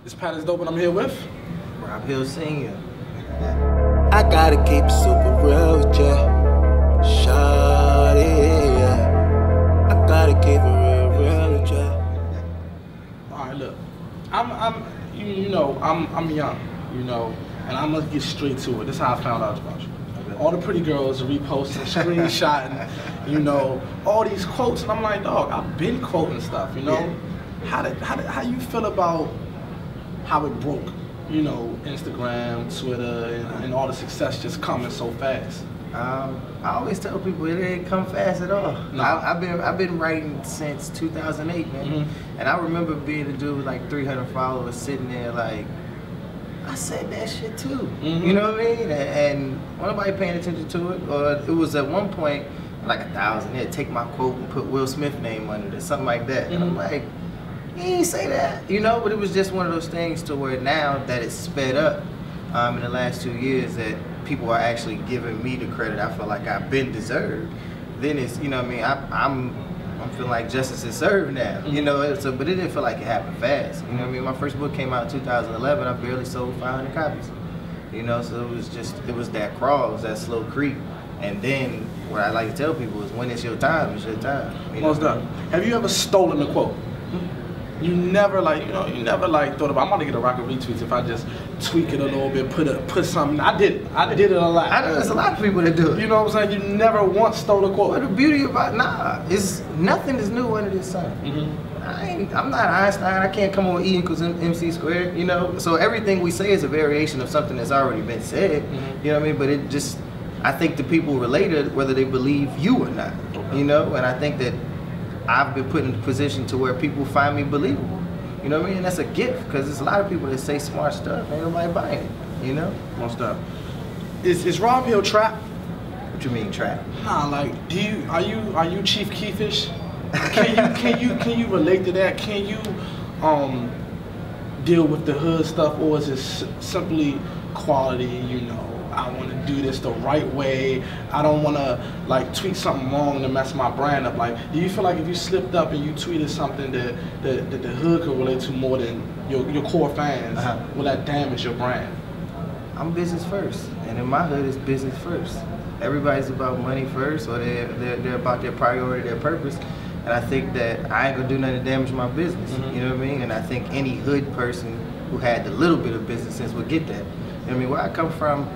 It's PATisDOPE and I'm here with Rob Hill Sr. I gotta keep it super real with ya, shawty, yeah. I gotta keep it real with ya. Alright, look. I'm young, and I'm gonna get straight to it. This is how I found out about you. All the pretty girls are reposting, screenshotting, all these quotes, and I'm like, dog, I've been quoting stuff, Yeah. How you feel about how it broke, Instagram, Twitter, and all the success just coming so fast? I always tell people it didn't come fast at all. No. I've been writing since 2008, man. Mm-hmm. And I remember being a dude with like 300 followers sitting there like, I said that shit too. Mm-hmm. You know what I mean? And nobody paying attention to it. Or it was at one point like 1,000. They'd take my quote and put Will Smith name under it, something like that. And I'm like, he ain't say that, But it was just one of those things to where now that it's sped up in the last 2 years that people are actually giving me the credit I feel like I've been deserved. Then it's, I'm feeling like justice is served now, So, but it didn't feel like it happened fast. My first book came out in 2011. I barely sold 500 copies. So it was that crawl, it was that slow creep. And then what I like to tell people is when it's your time, it's your time. Most done. Have you ever stolen a quote? You never thought about, I'm gonna get a rocket retweets if I just tweak it a little bit, put something. I did it a lot. I know there's a lot of people that do it. You know what I'm saying? You never once stole a quote. But the beauty about is nothing is new under this sun. Mm-hmm. I'm not Einstein. I can't come up with E equals MC squared. So everything we say is a variation of something that's already been said. Mm-hmm. You know what I mean? But it just, I think the people relate it whether they believe you or not. Okay. And I think that I've been put in a position to where people find me believable. You know what I mean? And that's a gift because there's a lot of people that say smart stuff. Ain't nobody buying it. Most stuff. Is Rob Hill trap? What you mean trap? Nah, like, are you Chief Keefish? Can you relate to that? Can you deal with the hood stuff, or is it simply quality? I want to do this the right way. I don't want to tweet something wrong to mess my brand up. Do you feel like if you slipped up and you tweeted something that the hood could relate to more than your core fans, will that damage your brand? I'm business first, and in my hood, it's business first. Everybody's about money first, or they're about their priority, their purpose. And I think that I ain't gonna do nothing to damage my business. Mm-hmm. You know what I mean? And I think any hood person who had a little bit of business sense would get that. You know what I mean? Where I come from,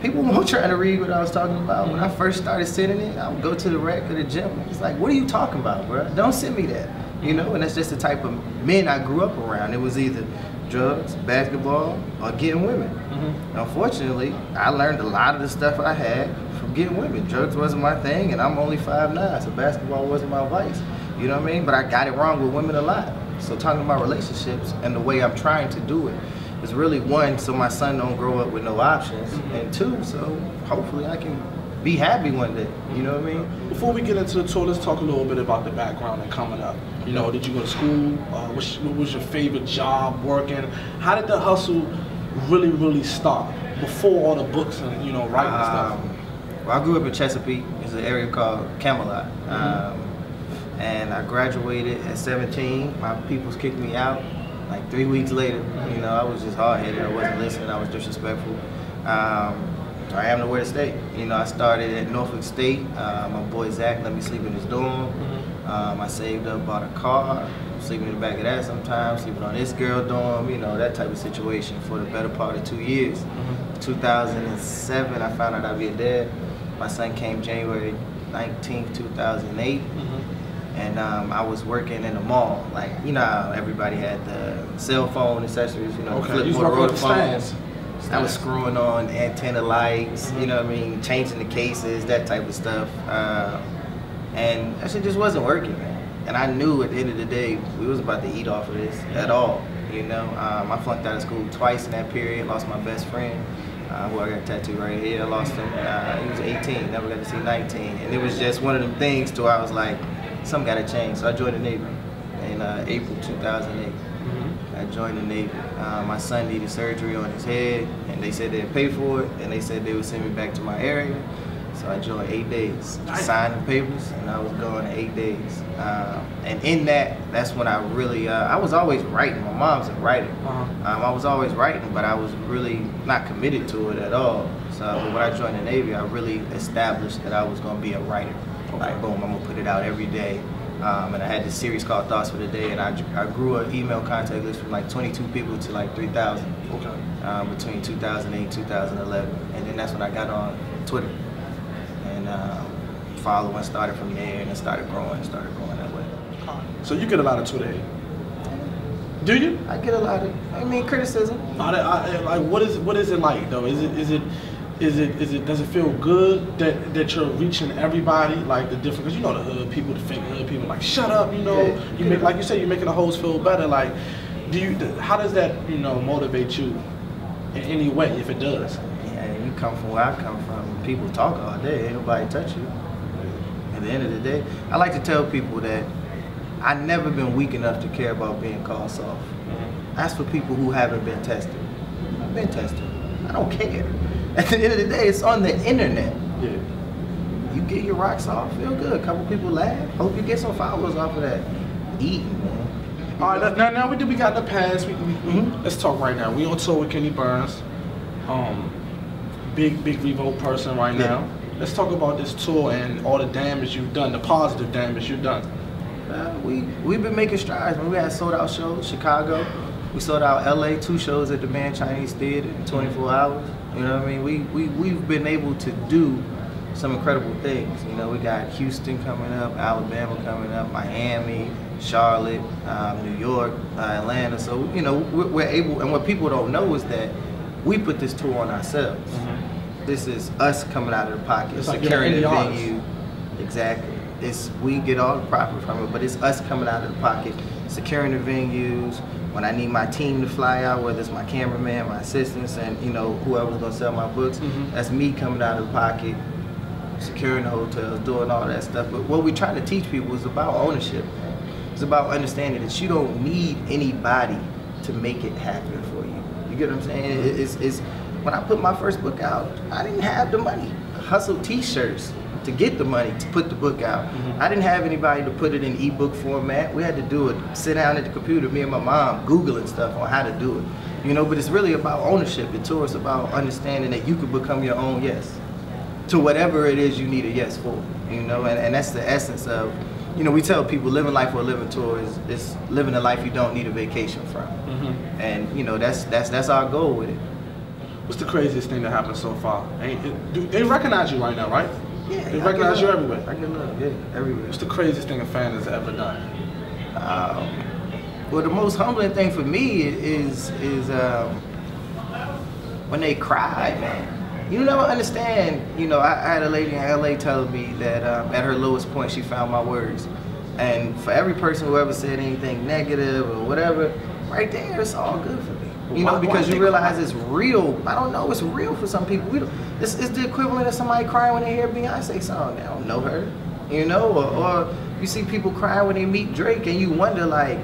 people weren't trying to read what I was talking about. When I first started sending it, I would go to the rack of the gym. It's like, what are you talking about, bro? Don't send me that. And that's just the type of men I grew up around. It was either drugs, basketball, or getting women. Mm-hmm. Unfortunately, I learned a lot of the stuff I had from getting women. Drugs wasn't my thing, and I'm only 5'9", so basketball wasn't my vice. You know what I mean? But I got it wrong with women a lot. So talking about relationships and the way I'm trying to do it is really, one, so my son don't grow up with no options, and two, so hopefully I can be happy one day. You know what I mean? Before we get into the tour, let's talk a little bit about the background and coming up. Did you go to school? What was your favorite job working? How did the hustle really start before all the books and writing stuff? Well, I grew up in Chesapeake. It's an area called Camelot. And I graduated at 17. My peoples kicked me out like 3 weeks later. I was just hard-headed. I wasn't listening. I was disrespectful. I have nowhere to stay. I started at Norfolk State. My boy Zach let me sleep in his dorm. I saved up, bought a car, sleeping in the back of that sometimes, sleeping on this girl dorm, that type of situation for the better part of 2 years. 2007, I found out I'd be a dad. My son came January 19th, 2008. And I was working in the mall. How everybody had the cell phone accessories, Okay, you working with the stands. I was screwing on antenna lights, changing the cases, that type of stuff. And that shit just wasn't working, man. And I knew at the end of the day, we was about to eat off of this at all, I flunked out of school twice in that period, lost my best friend, who I got a tattoo right here. I lost him, he was 18, never got to see 19. And it was just one of them things to where I was like, something gotta change. So I joined the Navy in April 2008. I joined the Navy. My son needed surgery on his head, and they said they'd pay for it, and they said they would send me back to my area. So I joined 8 days. Nice. Signed the papers, and I was gone in 8 days. And in that's when I really, I was always writing. My mom's a writer. I was always writing, but I was really not committed to it at all. So when I joined the Navy, I really established that I was going to be a writer. Like, boom, I'm going to put it out every day. And I had this series called Thoughts for the Day, and I grew an email contact list from like 22 people to like 3,000 between 2008 and 2011. And then that's when I got on Twitter. And following started from there, and it started growing that way. So you get a lot of Twitter hate. Do you? I get a lot of, criticism. Like, what is it like though? Does it feel good that you're reaching everybody, like the different, because you know the hood people, the fake hood people, like shut up, you know, yeah, you make, like you say, you're making the hoes feel better. Like, how does that, motivate you in any way, if it does? Yeah, you come from where I come from. People talk all day, ain't nobody touch you. At the end of the day, I like to tell people that I've never been weak enough to care about being called soft. That's for people who haven't been tested. I've been tested. I don't care. At the end of the day, it's on the internet. Yeah. You get your rocks off, feel good. A couple people laugh. Hope you get some followers off of that. Eating, man. All right, now we got the past. Let's talk right now. We on tour with Kenny Burns. Big Revolt person right now. Let's talk about this tour and all the damage you've done, the positive damage you've done. We've been making strides. We had sold out shows, Chicago. We sold out LA, 2 shows at the Man Chinese Theater in 24 hours. You know what I mean? We've been able to do some incredible things. You know, we got Houston coming up, Alabama coming up, Miami, Charlotte, New York, Atlanta. So, we're able, and what people don't know is that we put this tour on ourselves. This is us coming out of the pocket, it's securing like the venue. Exactly. We get all the profit from it, but it's us coming out of the pocket, securing the venues. When I need my team to fly out, whether it's my cameraman, my assistants, and whoever's gonna sell my books, that's me coming out of the pocket, securing the hotels, doing all that stuff. But what we're trying to teach people is about ownership. It's about understanding that you don't need anybody to make it happen for you. You get what I'm saying? It's when I put my first book out, I didn't have the money. I hustled T-shirts to get the money to put the book out. I didn't have anybody to put it in ebook format. We had to do it, sit down at the computer, me and my mom, Googling stuff on how to do it. But it's really about ownership. The tour is about understanding that you could become your own yes to whatever it is you need a yes for. And that's the essence of, we tell people living life for a living tour is living a life you don't need a vacation from. And that's our goal with it. What's the craziest thing that happened so far? They recognize you right now, right? Yeah, they recognize you everywhere. I get love, yeah, everywhere. What's the craziest thing a fan has ever done? Well, the most humbling thing for me is when they cry, man. You never understand. I had a lady in LA telling me that at her lowest point she found my words, and for every person who ever said anything negative or whatever, right there, it's all good for me. Because you realize it's real. I don't know, it's real for some people. It's the equivalent of somebody crying when they hear a Beyonce song. They don't know her, or you see people cry when they meet Drake, and you wonder, like,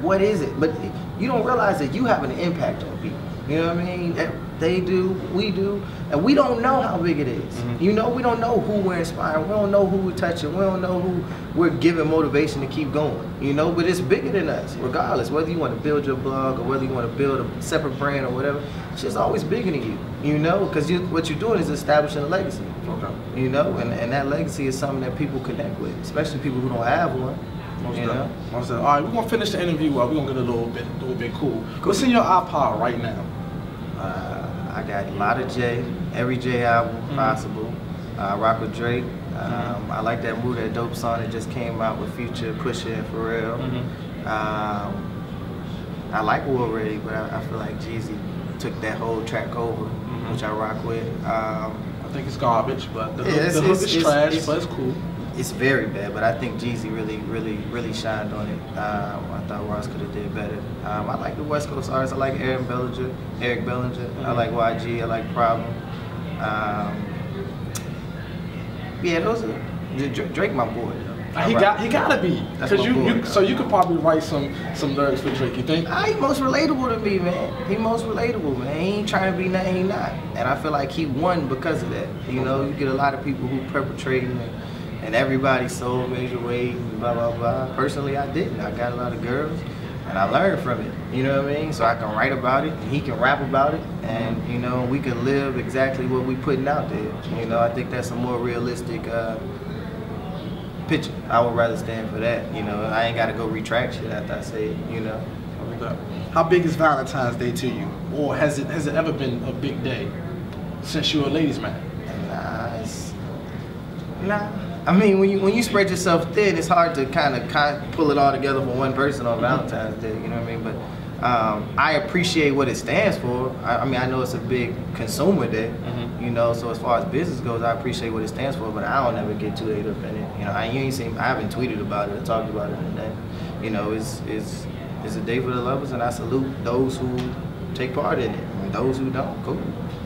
what is it? But you don't realize that you have an impact on people. You know what I mean? They do, we do, and we don't know how big it is. We don't know who we're inspiring. We don't know who we're touching. We don't know who we're giving motivation to keep going. But it's bigger than us, regardless. Whether you want to build your blog or whether you want to build a separate brand or whatever, it's just always bigger than you. Because what you're doing is establishing a legacy. Okay. And that legacy is something that people connect with, especially people who don't have one. Most all right, we're gonna finish the interview. We're gonna get a little bit cool. What's in your iPod right now? I got a lot of J, every J album possible. I rock with Drake. I like that That Dope song that just came out with Future, Pusha, and Pharrell. I like War Ready, but I feel like Jeezy took that whole track over, which I rock with. I think it's garbage, but the hook is trash, but it's cool. It's very bad, but I think Jeezy really shined on it. I thought Ross could have did better. I like the West Coast artists. I like Eric Bellinger. I like YG. I like Problem. Yeah, those are Drake, my boy. He gotta be, because you could probably write some lyrics for Drake. You think? He most relatable to me, man. He most relatable, man. He ain't trying to be nothing he not, and I feel like he won because of that. You know, you get a lot of people who perpetrating and everybody's soul measure weight and blah blah blah. Personally, I didn't. I got a lot of girls, and I learned from it. You know what I mean? So I can write about it, and he can rap about it, and you know, we can live exactly what we putting out there. You know, I think that's a more realistic picture. I would rather stand for that. You know, I ain't got to go retract shit after I say it. You know. How big is Valentine's Day to you, or has it ever been a big day since you're a ladies' man? Nah. I mean, when you spread yourself thin, it's hard to kind of pull it all together for one person on Valentine's Day. You know what I mean? But I appreciate what it stands for. I mean, I know it's a big consumer day. You know, so as far as business goes, I appreciate what it stands for, but I don't ever get too ate up in it. You know, I haven't tweeted about it or talked about it today. You know, it's a day for the lovers, and I salute those who take part in it, and those who don't, cool.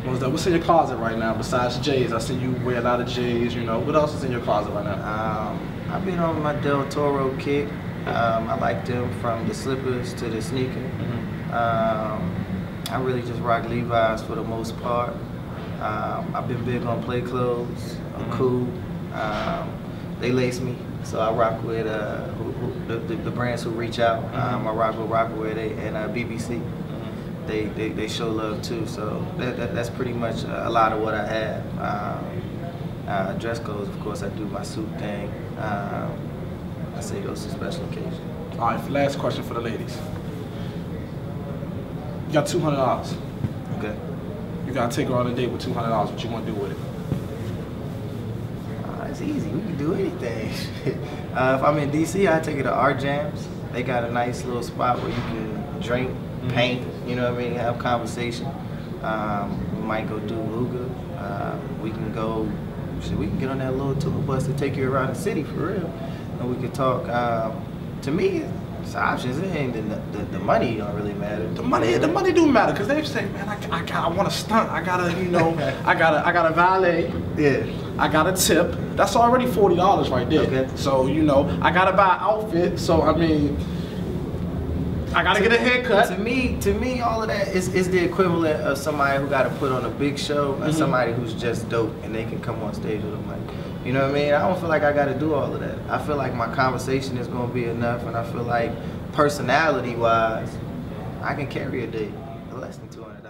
What's in your closet right now besides J's? I see you wear a lot of J's, you know. What else is in your closet right now? I've been on my Del Toro kick. I like them from the slippers to the sneaker. I really just rock Levi's for the most part. I've been big on play clothes. I'm cool. They lace me, so I rock with the brands who reach out. I rock with Rockaway and BBC. They show love too, so that's pretty much a lot of what I have. Dress codes, of course, I do my suit thing. I say those are special occasions. All right, last question for the ladies. You got $200. Okay. You gotta take her on a date with $200. What you want to do with it? It's easy. We can do anything. If I'm in DC, I take her to Art Jams. They got a nice little spot where you can drink, paint, you know what I mean, have conversation. We might go do hookah. We can go, we can get on that little tour bus to take you around the city for real. And we can talk. To me, it's options. It ain't the money don't really matter. The money do matter, because they say, man, I want to stunt. I gotta, you know, I got a valet. Yeah. I got a tip. That's already $40 right there. Okay. So, you know, I gotta buy an outfit. So I mean, I gotta get a haircut. To me, all of that is the equivalent of somebody who got to put on a big show and somebody who's just dope and they can come on stage with them. Like, you know what I mean? I don't feel like I got to do all of that. I feel like my conversation is going to be enough, and I feel like personality-wise, I can carry a date for less than $200.